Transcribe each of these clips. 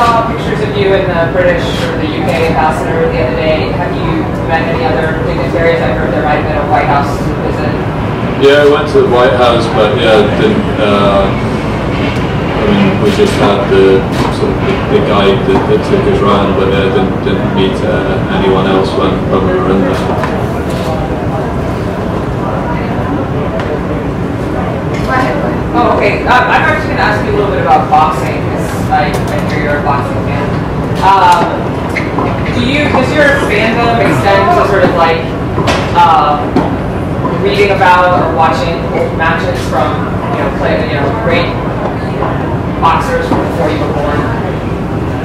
saw pictures of you and the British or the UK ambassador the other day. Have you met any other dignitaries? I heard there might have been a White House visit. Yeah, I went to the White House, but yeah, didn't. I mean, we just had the sort of the guide that took us around, but didn't meet anyone else when we were in there. Oh, okay. I'm actually going to ask you a little bit about boxing, because I hear you're a boxing fan. Does your fandom extend to sort of like reading about or watching old matches from great boxers from before you were born?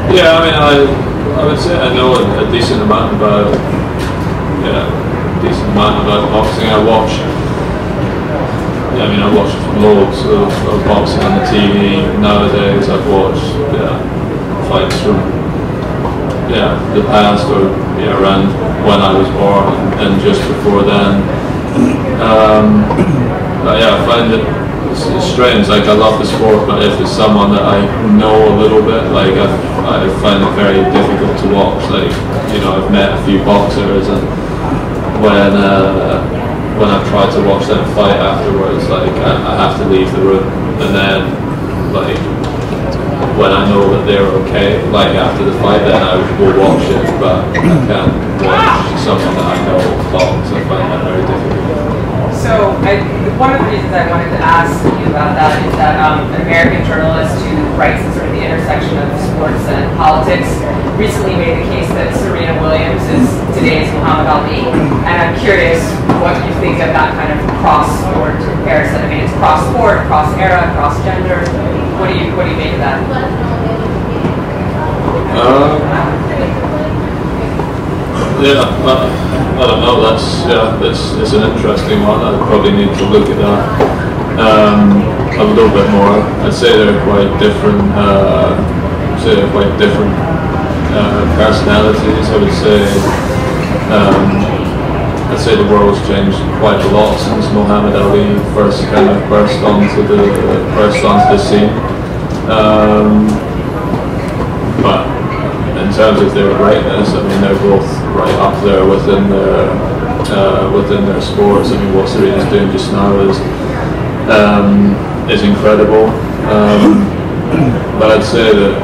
Yeah, I mean, I would say I know a decent amount about boxing. I watched loads of boxing on the TV. Nowadays, I've watched fights from the past or around when I was born and just before then. But yeah, I find it's strange. Like, I love the sport, but if it's someone that I know a little bit, like I find it very difficult to watch. Like, I've met a few boxers, and when I've tried to watch them fight afterwards, like I have to leave the room, and then like when I know that they're okay, like after the fight, then I will watch it, but I can't watch someone that I know box. I find that very difficult. So one of the reasons I wanted to ask you about that is that an American journalist who writes at sort of the intersection of sports and politics recently made the case that Serena Williams is today's Muhammad Ali, and I'm curious what you think of that kind of cross-sport comparison. I mean, it's cross-sport, cross-era, cross-gender. What do you make of that? I don't know. It's an interesting one. I probably need to look at that a little bit more. I'd say they're quite different. Personalities. I'd say the world's changed quite a lot since Muhammad Ali first kind of burst onto the scene. But in terms of their greatness, I mean, they're both right up there within their sports. I mean, what Serena's doing just now is incredible. But I'd say that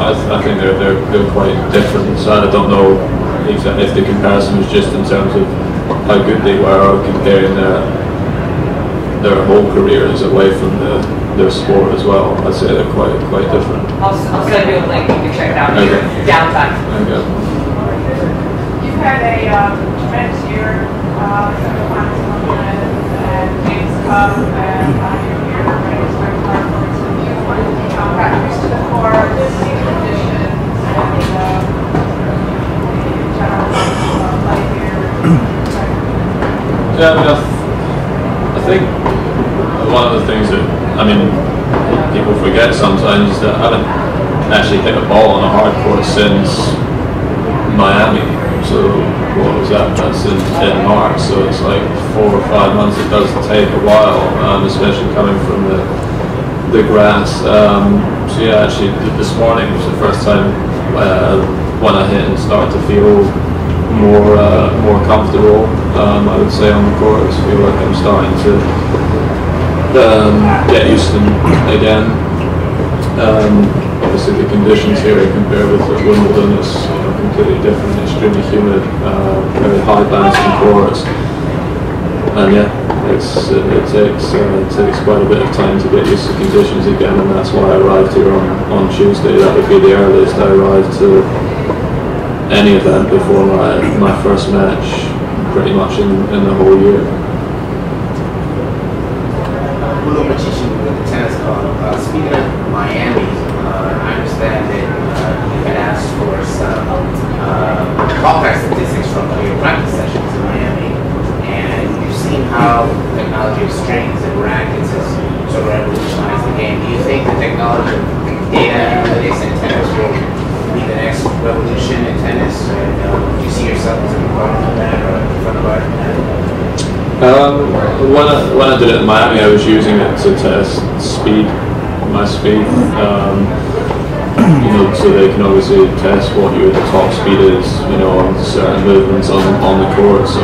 I think they're quite different. So I don't know exactly if the comparison was just in terms of how good they were, or comparing their whole careers away from their sport as well. I'd say they're quite different. I'll send you a link. You can check it out in your downtime. Okay. You've had a tremendous year, and James Cup, and your year ready to start hard. You got used to the court, seeing conditions, and general life here. Yeah, I think one of the things that, people forget sometimes is that I haven't actually hit a ball on a hard court since Miami. So what was that? That's in March. So it's like 4 or 5 months. It does take a while, especially coming from the grass. So yeah, actually this morning was the first time when I hit and started to feel more comfortable. I would say on the court, I feel like I'm starting to get used to them again. Obviously the conditions here compared with Wimbledon is completely different, extremely humid, very high bouncing courts, and yeah, it takes quite a bit of time to get used to conditions again, and that's why I arrived here on Tuesday. That would be the earliest I arrived to any event before my first match, pretty much in the whole year. Willow Magician with the tennis club. Speaking of Miami, I understand that you had asked for some ballpark statistics from your practice sessions in Miami, and you've seen how technology of strings and rackets has sort of revolutionized the game. Do you think the technology of data analytics in tennis will be the next revolution in tennis? And do you see yourself as a component of that or in front of that? When I did it in Miami, I was using it to test speed my speed. You know, so they can obviously test what your top speed is, you know, on certain movements on the court. So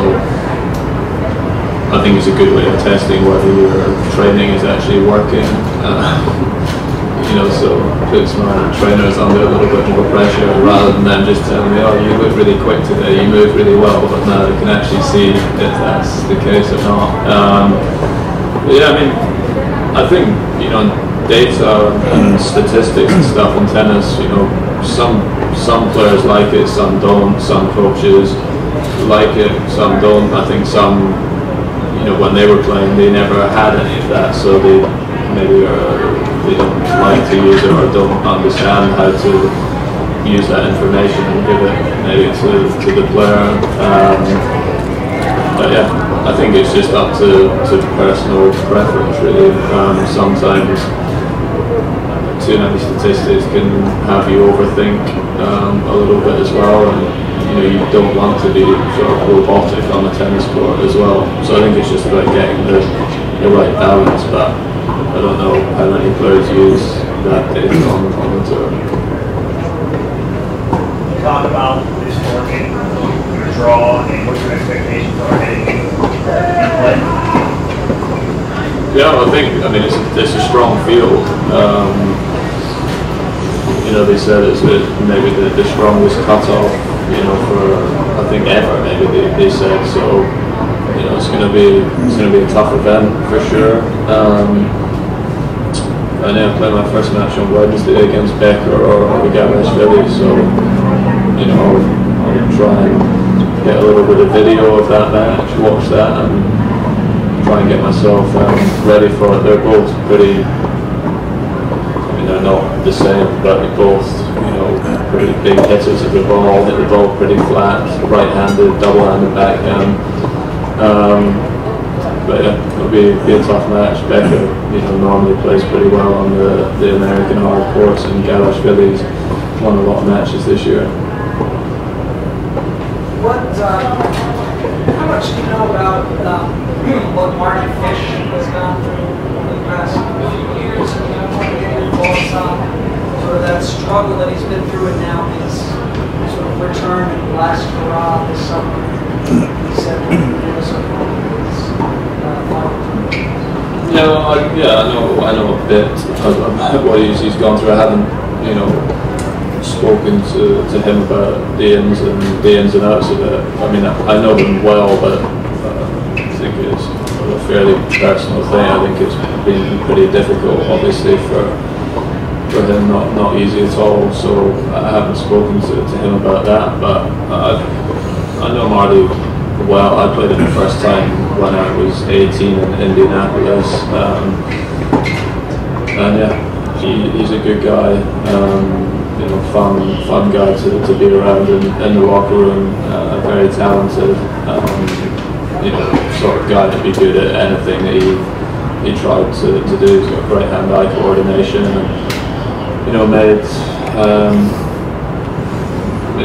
I think it's a good way of testing whether your training is actually working. You know, so puts my trainers under a little bit more pressure rather than them just telling me, oh, you look really quick today, you move really well, but now they can actually see if that's the case or not. But yeah, I mean, I think, you know, data and statistics and stuff on tennis, you know, some players like it, some don't, some coaches like it, some don't. I think some, you know, when they were playing, they never had any of that, so they maybe they don't like to use it or don't understand how to use that information and give it maybe to the player. But yeah, I think it's just up to personal preference really. Sometimes too many statistics can have you overthink a little bit as well, and you know, you don't want to be sort of robotic on the tennis court as well. So I think it's just about getting the right balance, but I don't know how many players use that data on the tour. Talk about this tournament, your draw, and what your expectations are heading into play. Yeah, I mean, it's a strong field. You know, they said it's maybe the strongest cutoff, you know, for I think ever. Maybe they said so. You know, it's gonna be a tough event for sure. I know I play my first match on Wednesday against Becker or Gavashvili, so you know, I'll try and get a little bit of video of that match, watch that, and try and get myself ready for it. They're both pretty. They're not the same, but they're both, you know, pretty big hitters of the ball, hit the ball pretty flat, right-handed, double-handed backhand. But yeah, it'll be a tough match. Becker, you know, normally plays pretty well on the American hard courts, and Gavashvili's won a lot of matches this year. How much do you know about what Marty Fish has gone through over the past few years? I mean, I want to get your thoughts on sort of that struggle that he's been through, and now his sort of return and last hurrah this summer. He said he was Yeah, I know a bit about what he's gone through. I haven't, you know, spoken to him about the ins and outs of it. I mean, I know him well, but I think it's a fairly personal thing. I think it's been pretty difficult, obviously, for him, not easy at all. So I haven't spoken to him about that, but I know Marty well. I played him the first time when I was 18 in Indianapolis, and yeah, he's a good guy. You know, fun guy to be around in the locker room. Very talented. You know, sort of guy to be good at anything that he tried to do. He's got great hand-eye coordination, and you know, made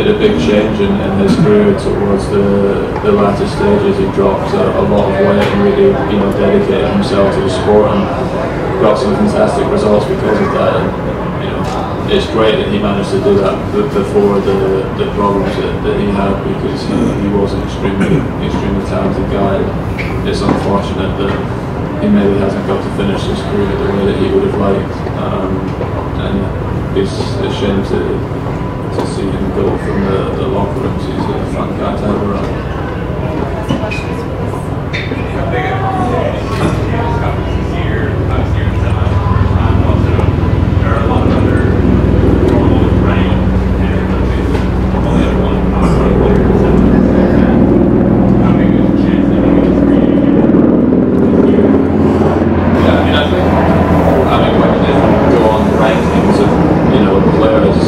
a big change in his career towards the latter stages. He dropped a lot of weight and really, you know, dedicated himself to the sport and got some fantastic results because of that. And, you know, it's great that he managed to do that before the problems that he had, because he was an extremely talented guy. It's unfortunate that he maybe hasn't got to finish his career the way that he would have liked, and it's a shame to see him go from the locker rooms. He's a fun guy to have around. How big a opportunity is conference this year? I was here in semi for the first time. Also, there are a lot of other formal ranked countries. Only have one top 20 player in semi. How big is the chance that he gets for you this year? Yeah, I mean, when you go on rankings of, you know, players,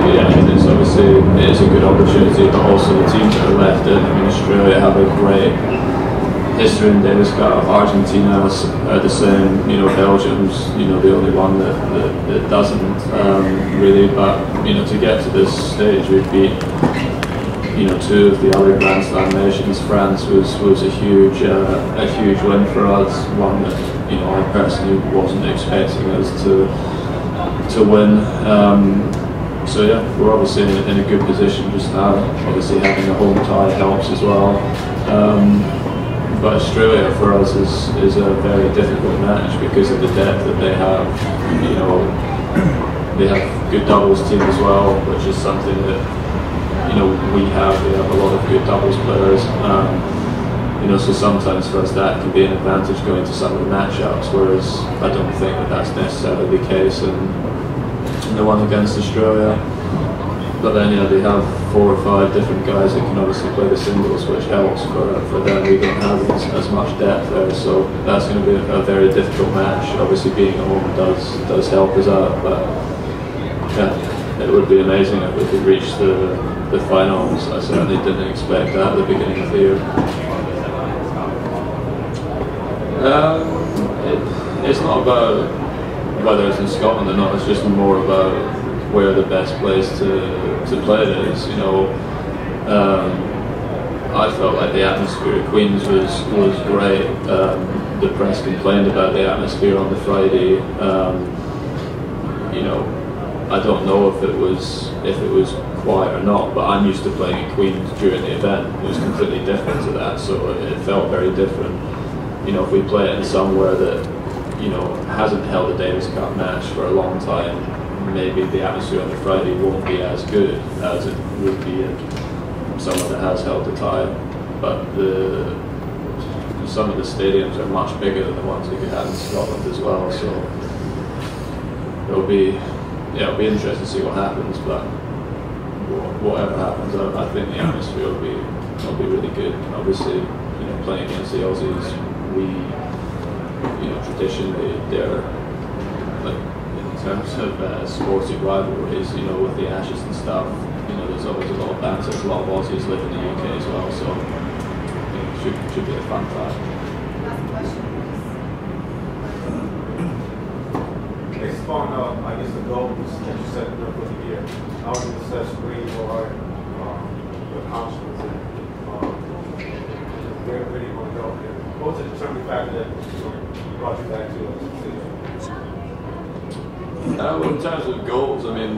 yeah, it's obviously a good opportunity, but also the teams that are left in. I mean, Australia have a great history in Davis Cup. Argentina are the same. You know, Belgium's, you know, the only one that doesn't really. But you know, to get to this stage, we've beat, you know, two of the other Grand Slam nations. France was a huge win for us. One that you know, I personally wasn't expecting us to win. So yeah, we're obviously in a good position just now. Obviously having a home tie helps as well. But Australia for us is a very difficult match because of the depth that they have. You know, they have good doubles team as well, which is something that, you know, we have a lot of good doubles players. You know, so sometimes for us that can be an advantage going to some of the matchups, whereas I don't think that that's necessarily the case in the one against Australia. But then, you know, they have 4 or 5 different guys that can obviously play the singles, which helps for them. We don't have as much depth there, so that's going to be a very difficult match. Obviously being at home does help us out, but yeah, it would be amazing if we could reach the finals. I certainly didn't expect that at the beginning of the year. It's not about whether it's in Scotland or not, it's just more about where the best place to play it is. You know, I felt like the atmosphere at Queen's was great. The press complained about the atmosphere on the Friday. You know, I don't know if it was quiet or not, but I'm used to playing at Queen's during the event. It was completely different to that, so it felt very different. You know, if we play it in somewhere that, you know, hasn't held a Davis Cup match for a long time, maybe the atmosphere on the Friday won't be as good as it would be in somewhere that has held a tie. But some of the stadiums are much bigger than the ones we could have in Scotland as well, so it'll be interesting to see what happens. But whatever happens, I think the atmosphere will be really good. Obviously, you know, playing against the Aussies, you know, traditionally they're, like, in terms of sporting rivalries, you know, with the Ashes and stuff, you know, there's always a lot of banter. A lot of Aussies live in the UK as well, so you know, it should be a fun time. Last question, please. Based upon, I guess, the goals that you set for the year, how would you assess where you are, your accomplishments, and where do you want to go? What was the determining factor that brought you back to Well, in terms of goals, I mean,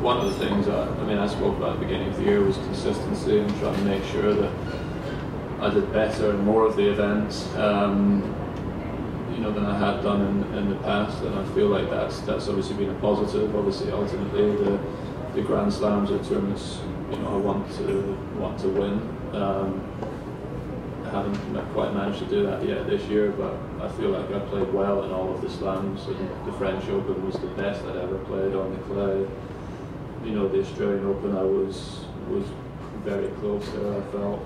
one of the things I spoke about at the beginning of the year was consistency and trying to make sure that I did better and more of the events, you know, than I had done in the past, and I feel like that's obviously been a positive. Obviously, ultimately, the Grand Slams are tournaments, you know, I want to win. I haven't quite managed to do that yet this year, but I feel like I played well in all of the slams, and the French Open was the best I'd ever played on the clay. You know, the Australian Open I was very close there, I felt,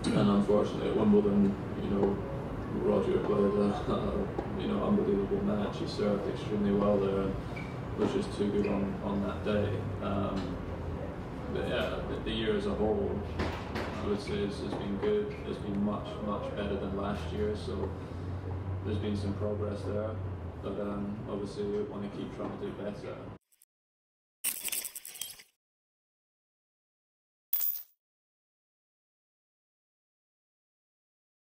and unfortunately at Wimbledon, you know, Roger played a you know, unbelievable match. He served extremely well there and was just too good on that day. But yeah, the year as a whole, I would say has been good. It's been much better than last year, so there's been some progress there. But obviously we want to keep trying to do better.